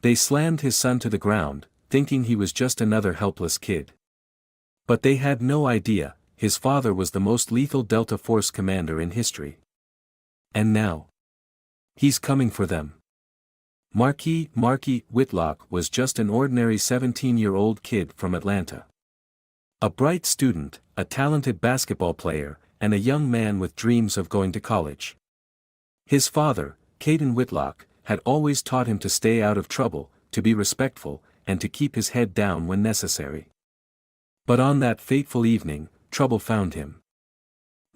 They slammed his son to the ground, thinking he was just another helpless kid. But they had no idea, his father was the most lethal Delta Force commander in history. And now, he's coming for them. Marky Whitlock was just an ordinary 17-year-old kid from Atlanta. A bright student, a talented basketball player, and a young man with dreams of going to college. His father, Caden Whitlock, had always taught him to stay out of trouble, to be respectful, and to keep his head down when necessary. But on that fateful evening, trouble found him.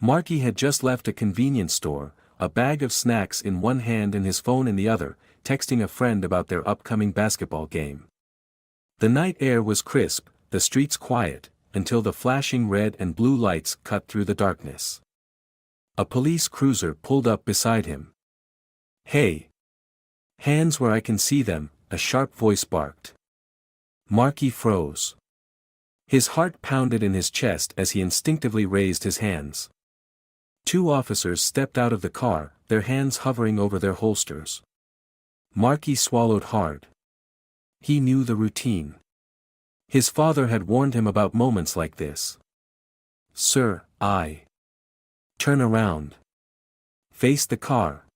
Marky had just left a convenience store, a bag of snacks in one hand and his phone in the other, texting a friend about their upcoming basketball game. The night air was crisp, the streets quiet, until the flashing red and blue lights cut through the darkness. A police cruiser pulled up beside him. "Hey! Hands where I can see them," a sharp voice barked. Marky froze. His heart pounded in his chest as he instinctively raised his hands. Two officers stepped out of the car, their hands hovering over their holsters. Marky swallowed hard. He knew the routine. His father had warned him about moments like this. "Sir, turn around. Face the car."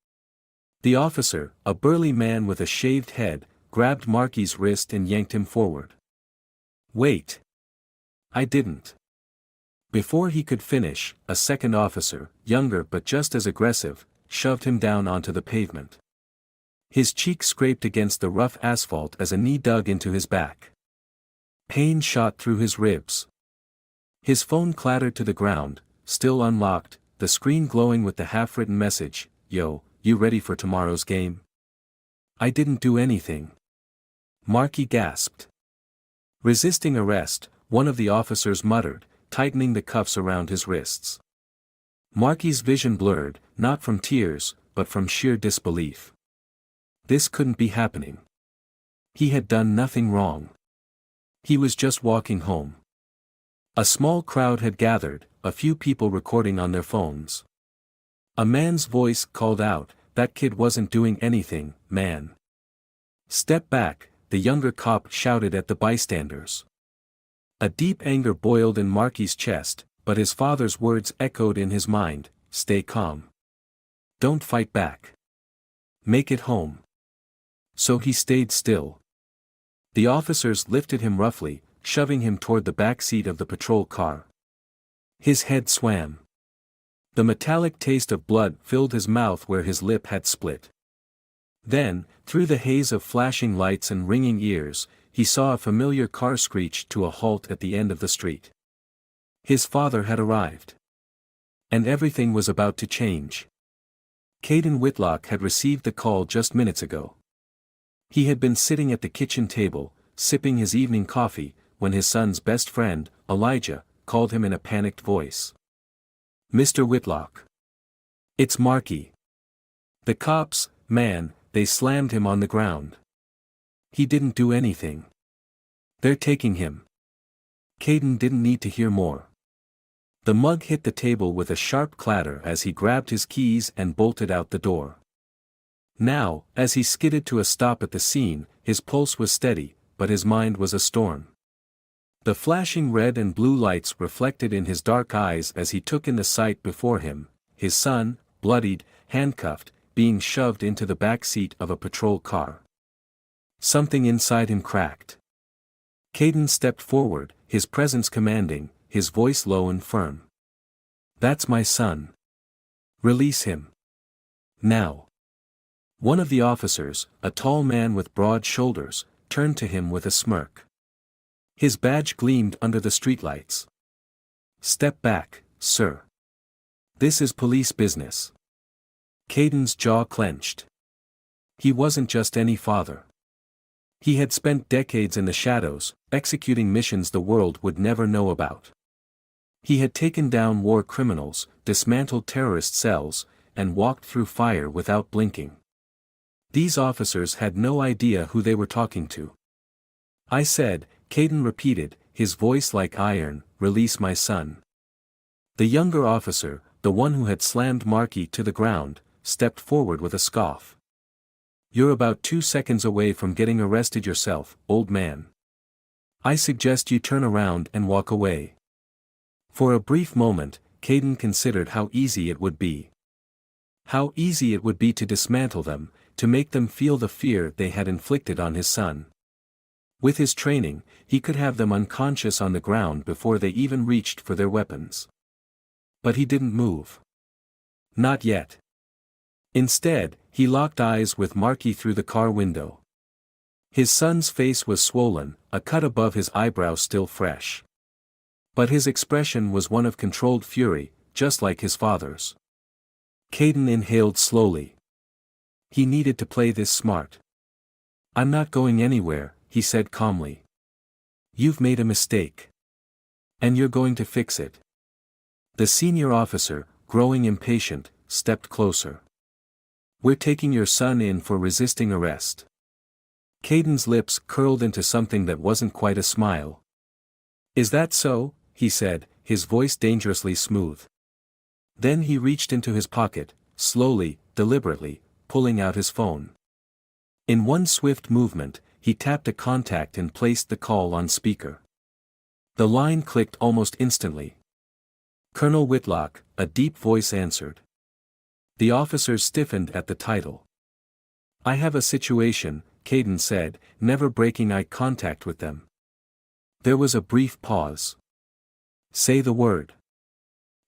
The officer, a burly man with a shaved head, grabbed Marky's wrist and yanked him forward. "Wait. I didn't." Before he could finish, a second officer, younger but just as aggressive, shoved him down onto the pavement. His cheek scraped against the rough asphalt as a knee dug into his back. Pain shot through his ribs. His phone clattered to the ground, still unlocked, the screen glowing with the half-written message, "Yo, you ready for tomorrow's game?" "I didn't do anything." Marky gasped. Resisting arrest, one of the officers muttered, tightening the cuffs around his wrists. Marky's vision blurred, not from tears, but from sheer disbelief. This couldn't be happening. He had done nothing wrong. He was just walking home. A small crowd had gathered, a few people recording on their phones. A man's voice called out, "That kid wasn't doing anything, man." "Step back," the younger cop shouted at the bystanders. A deep anger boiled in Marky's chest, but his father's words echoed in his mind, "Stay calm. Don't fight back. Make it home." So he stayed still. The officers lifted him roughly, shoving him toward the back seat of the patrol car. His head swam. The metallic taste of blood filled his mouth where his lip had split. Then, through the haze of flashing lights and ringing ears, he saw a familiar car screech to a halt at the end of the street. His father had arrived. And everything was about to change. Caden Whitlock had received the call just minutes ago. He had been sitting at the kitchen table, sipping his evening coffee, when his son's best friend, Elijah, called him in a panicked voice. "Mr. Whitlock. It's Marky." The cops, man, they slammed him on the ground. "He didn't do anything. They're taking him." Caden didn't need to hear more. The mug hit the table with a sharp clatter as he grabbed his keys and bolted out the door. Now, as he skidded to a stop at the scene, his pulse was steady, but his mind was a storm. The flashing red and blue lights reflected in his dark eyes as he took in the sight before him, his son, bloodied, handcuffed, being shoved into the back seat of a patrol car. Something inside him cracked. Caden stepped forward, his presence commanding, his voice low and firm. "That's my son. Release him. Now." One of the officers, a tall man with broad shoulders, turned to him with a smirk. His badge gleamed under the streetlights. "Step back, sir. This is police business." Caden's jaw clenched. He wasn't just any father. He had spent decades in the shadows, executing missions the world would never know about. He had taken down war criminals, dismantled terrorist cells, and walked through fire without blinking. These officers had no idea who they were talking to. "I said," Caden repeated, his voice like iron, "release my son." The younger officer, the one who had slammed Marky to the ground, stepped forward with a scoff. You're about 2 seconds away from getting arrested yourself, old man. I suggest you turn around and walk away. For a brief moment, Caden considered how easy it would be. How easy it would be to dismantle them, to make them feel the fear they had inflicted on his son. With his training, he could have them unconscious on the ground before they even reached for their weapons. But he didn't move. Not yet. Instead, he locked eyes with Marky through the car window. His son's face was swollen, a cut above his eyebrow still fresh. But his expression was one of controlled fury, just like his father's. Caden inhaled slowly. He needed to play this smart. I'm not going anywhere, he said calmly. You've made a mistake. And you're going to fix it. The senior officer, growing impatient, stepped closer. We're taking your son in for resisting arrest. Caden's lips curled into something that wasn't quite a smile. Is that so? He said, his voice dangerously smooth. Then he reached into his pocket, slowly, deliberately, pulling out his phone. In one swift movement, he tapped a contact and placed the call on speaker. The line clicked almost instantly. Colonel Whitlock, a deep voice answered. The officers stiffened at the title. I have a situation, Caden said, never breaking eye contact with them. There was a brief pause. Say the word.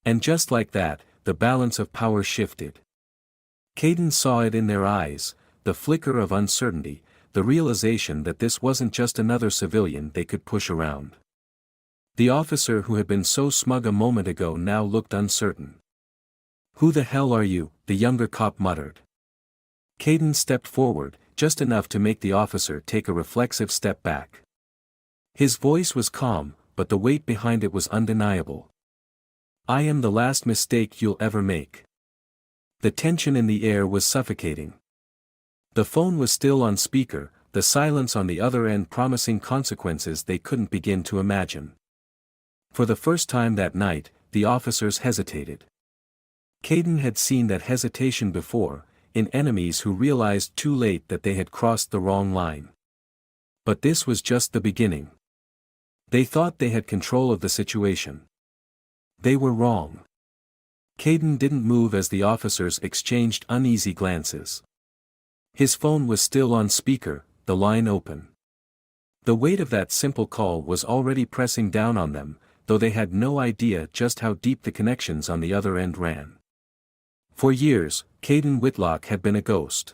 And just like that, the balance of power shifted. Caden saw it in their eyes, the flicker of uncertainty, the realization that this wasn't just another civilian they could push around. The officer who had been so smug a moment ago now looked uncertain. Who the hell are you? The younger cop muttered. Caden stepped forward, just enough to make the officer take a reflexive step back. His voice was calm, but the weight behind it was undeniable. I am the last mistake you'll ever make. The tension in the air was suffocating. The phone was still on speaker, the silence on the other end promising consequences they couldn't begin to imagine. For the first time that night, the officers hesitated. Caden had seen that hesitation before, in enemies who realized too late that they had crossed the wrong line. But this was just the beginning. They thought they had control of the situation. They were wrong. Caden didn't move as the officers exchanged uneasy glances. His phone was still on speaker, the line open. The weight of that simple call was already pressing down on them, though they had no idea just how deep the connections on the other end ran. For years, Caden Whitlock had been a ghost.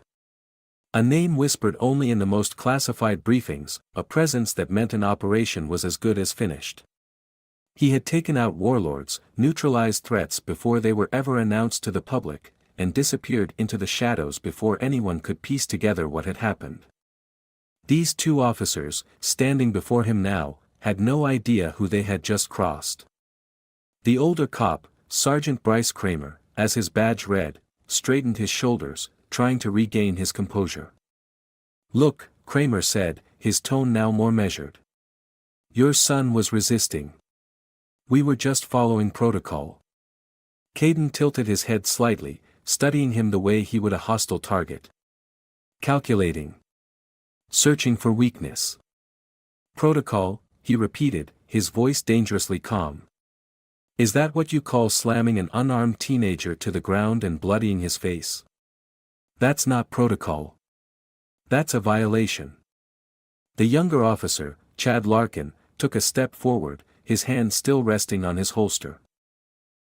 A name whispered only in the most classified briefings, a presence that meant an operation was as good as finished. He had taken out warlords, neutralized threats before they were ever announced to the public, and disappeared into the shadows before anyone could piece together what had happened. These two officers, standing before him now, had no idea who they had just crossed. The older cop, Sergeant Bryce Kramer, as his badge read, straightened his shoulders, trying to regain his composure. Look, Kramer said, his tone now more measured. Your son was resisting. We were just following protocol. Caden tilted his head slightly, studying him the way he would a hostile target. Calculating. Searching for weakness. Protocol, he repeated, his voice dangerously calm. Is that what you call slamming an unarmed teenager to the ground and bloodying his face? That's not protocol. That's a violation. The younger officer, Chad Larkin, took a step forward, his hand still resting on his holster.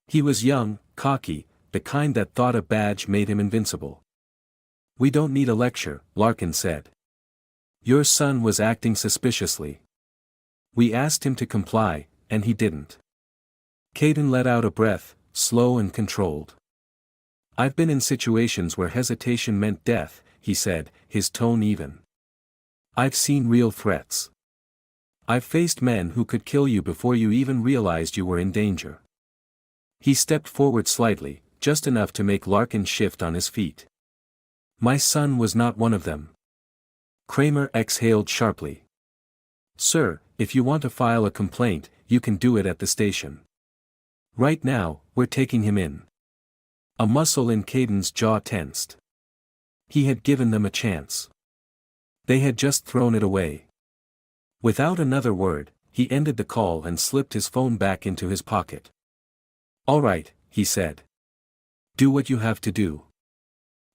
He was young, cocky, the kind that thought a badge made him invincible. We don't need a lecture, Larkin said. Your son was acting suspiciously. We asked him to comply, and he didn't. Caden let out a breath, slow and controlled. I've been in situations where hesitation meant death, he said, his tone even. I've seen real threats. I've faced men who could kill you before you even realized you were in danger. He stepped forward slightly, just enough to make Larkin shift on his feet. My son was not one of them. Kramer exhaled sharply. Sir, if you want to file a complaint, you can do it at the station. Right now, we're taking him in. A muscle in Caden's jaw tensed. He had given them a chance. They had just thrown it away. Without another word, he ended the call and slipped his phone back into his pocket. "All right," he said. "Do what you have to do."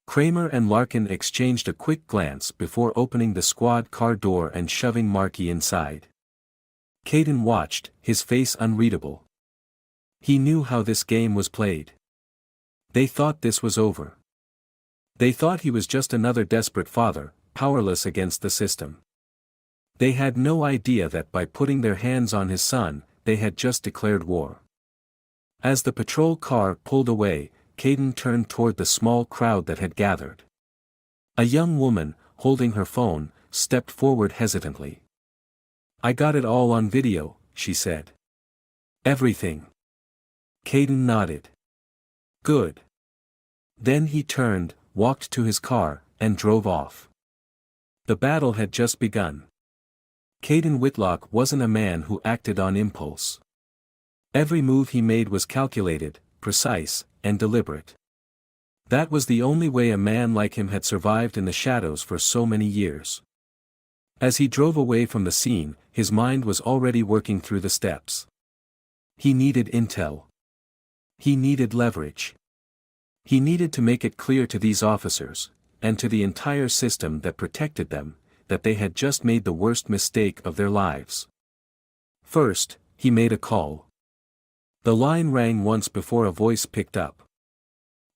Kramer and Larkin exchanged a quick glance before opening the squad car door and shoving Marky inside. Caden watched, his face unreadable. He knew how this game was played. They thought this was over. They thought he was just another desperate father, powerless against the system. They had no idea that by putting their hands on his son, they had just declared war. As the patrol car pulled away, Caden turned toward the small crowd that had gathered. A young woman, holding her phone, stepped forward hesitantly. "I got it all on video," she said. "Everything?" Caden nodded. "Good." Then he turned, walked to his car, and drove off. The battle had just begun. Caden Whitlock wasn't a man who acted on impulse. Every move he made was calculated, precise, and deliberate. That was the only way a man like him had survived in the shadows for so many years. As he drove away from the scene, his mind was already working through the steps. He needed intel. He needed leverage. He needed to make it clear to these officers, and to the entire system that protected them, that they had just made the worst mistake of their lives. First, he made a call. The line rang once before a voice picked up.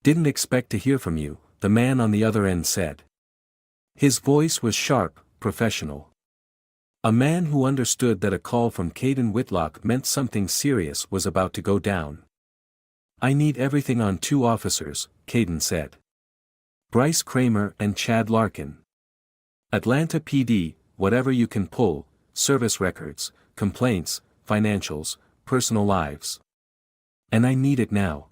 "Didn't expect to hear from you," the man on the other end said. His voice was sharp, professional. A man who understood that a call from Caden Whitlock meant something serious was about to go down. "I need everything on 2 officers," Caden said. "Bryce Kramer and Chad Larkin. Atlanta PD, whatever you can pull, service records, complaints, financials, personal lives. And I need it now."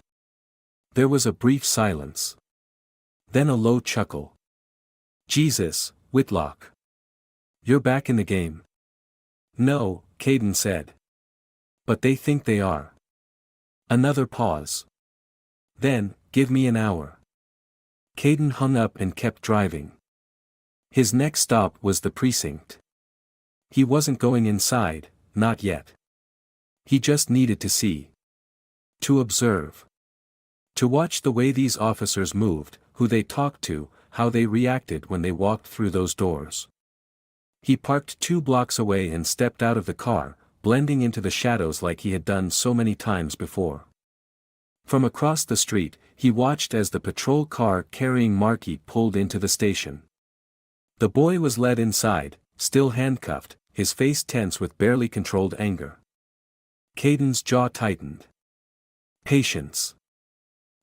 There was a brief silence. Then a low chuckle. "Jesus, Whitlock. You're back in the game." "No," Caden said. "But they think they are." Another pause. Then, "Give me an hour." Caden hung up and kept driving. His next stop was the precinct. He wasn't going inside, not yet. He just needed to see. To observe. To watch the way these officers moved, who they talked to, how they reacted when they walked through those doors. He parked 2 blocks away and stepped out of the car, blending into the shadows like he had done so many times before. From across the street, he watched as the patrol car carrying Marky pulled into the station. The boy was led inside, still handcuffed, his face tense with barely controlled anger. Caden's jaw tightened. Patience.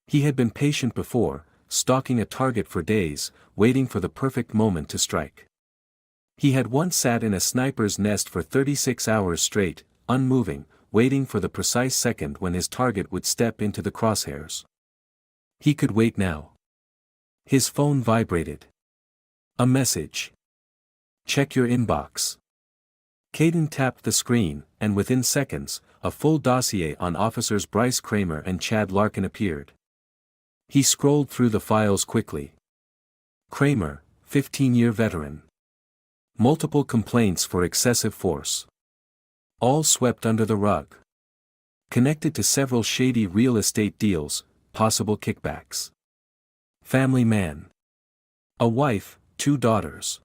He had been patient before, stalking a target for days, waiting for the perfect moment to strike. He had once sat in a sniper's nest for 36 hours straight, unmoving, waiting for the precise second when his target would step into the crosshairs. He could wait now. His phone vibrated. A message. "Check your inbox." Caden tapped the screen, and within seconds, a full dossier on officers Bryce Kramer and Chad Larkin appeared. He scrolled through the files quickly. Kramer, 15-year veteran. Multiple complaints for excessive force. All swept under the rug. Connected to several shady real estate deals, possible kickbacks. Family man. A wife, 2 daughters.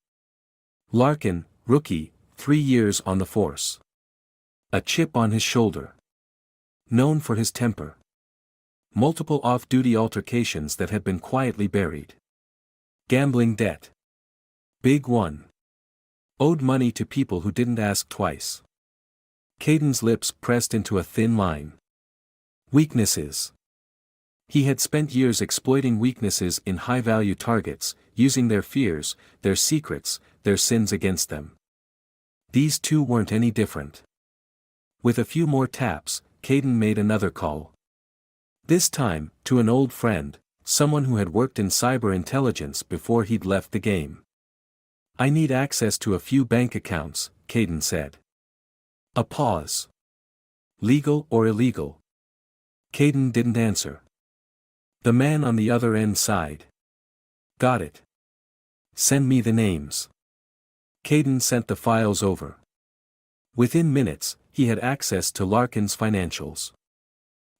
Larkin, rookie, 3 years on the force. A chip on his shoulder. Known for his temper. Multiple off-duty altercations that had been quietly buried. Gambling debt. Big one. Owed money to people who didn't ask twice. Caden's lips pressed into a thin line. Weaknesses. He had spent years exploiting weaknesses in high-value targets, using their fears, their secrets, their sins against them. These 2 weren't any different. With a few more taps, Caden made another call. This time, to an old friend, someone who had worked in cyber intelligence before he'd left the game. "I need access to a few bank accounts," Caden said. A pause. "Legal or illegal?" Caden didn't answer. The man on the other end sighed. "Got it. Send me the names. Caden sent the files over. Within minutes, he had access to Larkin's financials.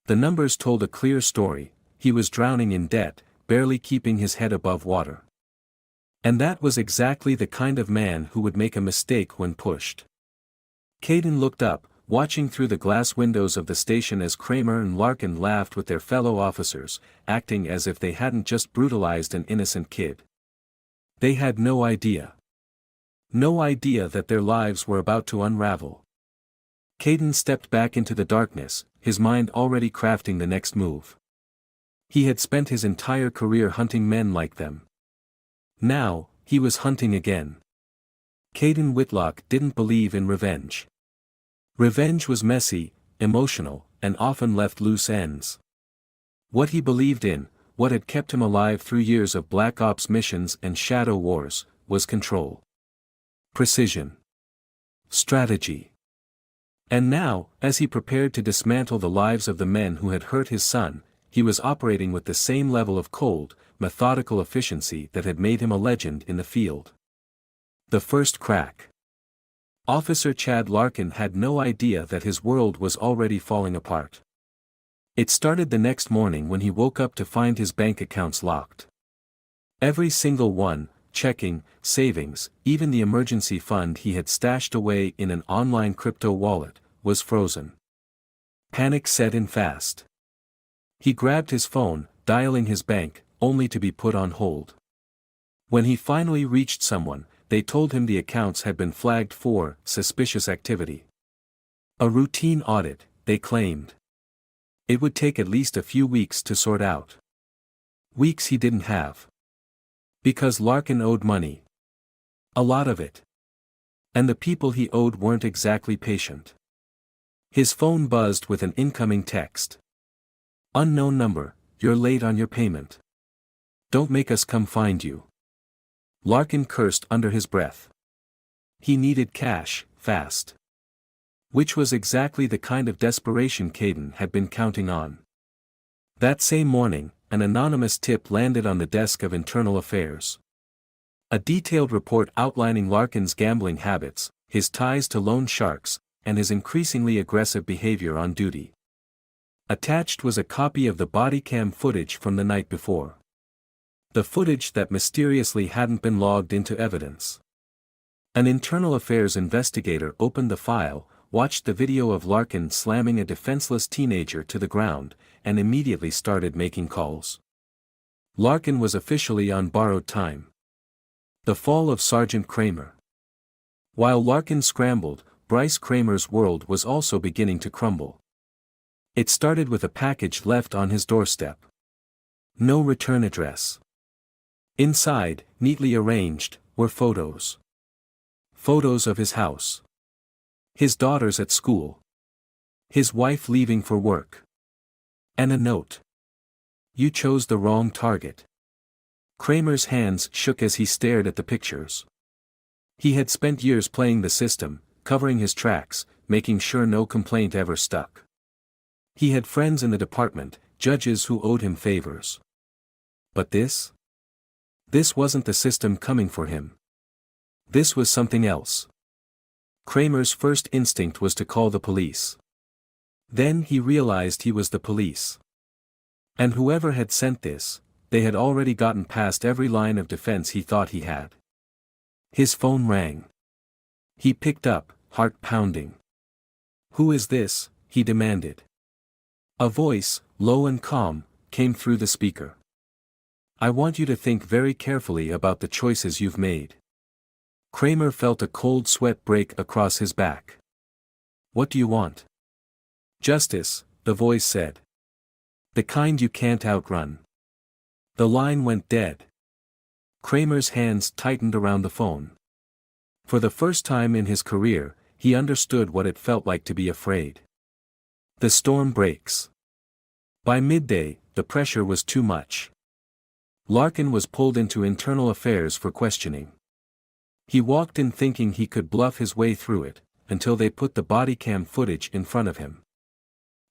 The numbers told a clear story: he was drowning in debt, barely keeping his head above water. And that was exactly the kind of man who would make a mistake when pushed. Caden looked up, watching through the glass windows of the station as Kramer and Larkin laughed with their fellow officers, acting as if they hadn't just brutalized an innocent kid. They had no idea. No idea that their lives were about to unravel. Caden stepped back into the darkness, his mind already crafting the next move. He had spent his entire career hunting men like them. Now, he was hunting again. Caden Whitlock didn't believe in revenge. Revenge was messy, emotional, and often left loose ends. What he believed in, what had kept him alive through years of Black Ops missions and shadow wars, was control. Precision. Strategy. And now, as he prepared to dismantle the lives of the men who had hurt his son, he was operating with the same level of cold, methodical efficiency that had made him a legend in the field. The first crack. Officer Chad Larkin had no idea that his world was already falling apart. It started the next morning when he woke up to find his bank accounts locked. Every single one, checking, savings, even the emergency fund he had stashed away in an online crypto wallet, was frozen. Panic set in fast. He grabbed his phone, dialing his bank, only to be put on hold. When he finally reached someone, they told him the accounts had been flagged for suspicious activity. A routine audit, they claimed. It would take at least a few weeks to sort out. Weeks he didn't have. Because Larkin owed money. A lot of it. And the people he owed weren't exactly patient. His phone buzzed with an incoming text. Unknown number, you're late on your payment. Don't make us come find you. Larkin cursed under his breath. He needed cash, fast. Which was exactly the kind of desperation Caden had been counting on. That same morning, an anonymous tip landed on the desk of Internal Affairs. A detailed report outlining Larkin's gambling habits, his ties to loan sharks, and his increasingly aggressive behavior on duty. Attached was a copy of the body cam footage from the night before. The footage that mysteriously hadn't been logged into evidence. An Internal Affairs investigator opened the file, watched the video of Larkin slamming a defenseless teenager to the ground, and immediately started making calls. Larkin was officially on borrowed time. The fall of Sergeant Kramer. While Larkin scrambled, Bryce Kramer's world was also beginning to crumble. It started with a package left on his doorstep. No return address. Inside, neatly arranged, were photos. Photos of his house. His daughters at school. His wife leaving for work. And a note. You chose the wrong target. Kramer's hands shook as he stared at the pictures. He had spent years playing the system, covering his tracks, making sure no complaint ever stuck. He had friends in the department, judges who owed him favors. But this? This wasn't the system coming for him. This was something else. Kramer's first instinct was to call the police. Then he realized he was the police. And whoever had sent this, they had already gotten past every line of defense he thought he had. His phone rang. He picked up, heart pounding. Who is this? He demanded. A voice, low and calm, came through the speaker. I want you to think very carefully about the choices you've made. Kramer felt a cold sweat break across his back. What do you want? Justice, the voice said. The kind you can't outrun. The line went dead. Kramer's hands tightened around the phone. For the first time in his career, he understood what it felt like to be afraid. The storm breaks. By midday, the pressure was too much. Larkin was pulled into Internal Affairs for questioning. He walked in thinking he could bluff his way through it, until they put the body cam footage in front of him.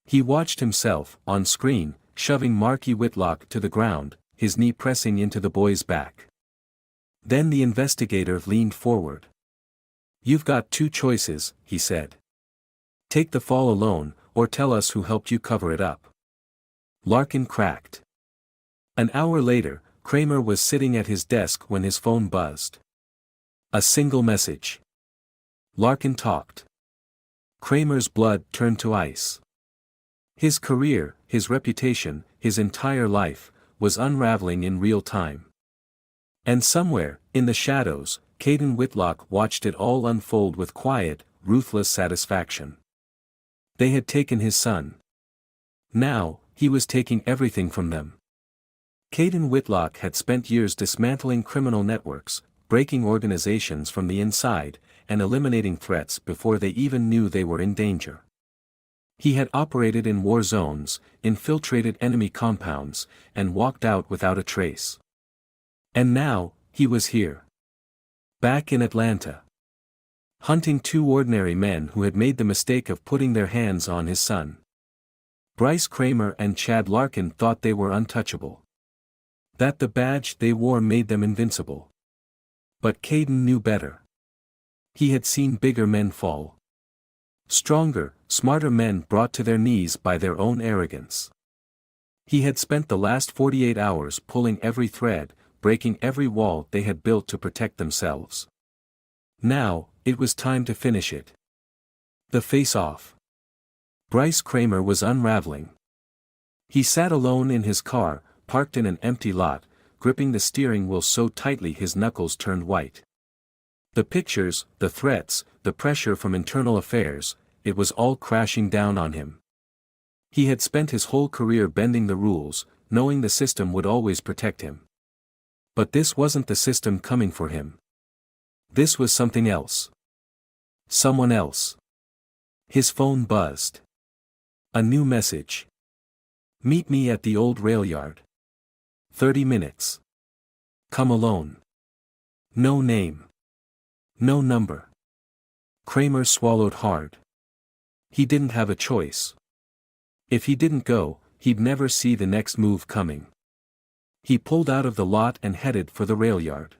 He watched himself, on screen, shoving Marky Whitlock to the ground, his knee pressing into the boy's back. Then the investigator leaned forward. "You've got two choices," he said. "Take the fall alone, or tell us who helped you cover it up." Larkin cracked. An hour later, Kramer was sitting at his desk when his phone buzzed. A single message. Larkin talked. Kramer's blood turned to ice. His career, his reputation, his entire life, was unraveling in real time. And somewhere, in the shadows, Caden Whitlock watched it all unfold with quiet, ruthless satisfaction. They had taken his son. Now, he was taking everything from them. Caden Whitlock had spent years dismantling criminal networks, breaking organizations from the inside, and eliminating threats before they even knew they were in danger. He had operated in war zones, infiltrated enemy compounds, and walked out without a trace. And now, he was here. Back in Atlanta. Hunting two ordinary men who had made the mistake of putting their hands on his son. Bryce Kramer and Chad Larkin thought they were untouchable. That the badge they wore made them invincible. But Caden knew better. He had seen bigger men fall. Stronger, smarter men brought to their knees by their own arrogance. He had spent the last 48 hours pulling every thread, breaking every wall they had built to protect themselves. Now, it was time to finish it. The face-off. Bryce Kramer was unraveling. He sat alone in his car, parked in an empty lot, gripping the steering wheel so tightly his knuckles turned white. The pictures, the threats, the pressure from internal affairs, it was all crashing down on him. He had spent his whole career bending the rules, knowing the system would always protect him. But this wasn't the system coming for him. This was something else. Someone else. His phone buzzed. A new message. "Meet me at the old rail yard. 30 minutes. Come alone." No name. No number. Kramer swallowed hard. He didn't have a choice. If he didn't go, he'd never see the next move coming. He pulled out of the lot and headed for the rail yard.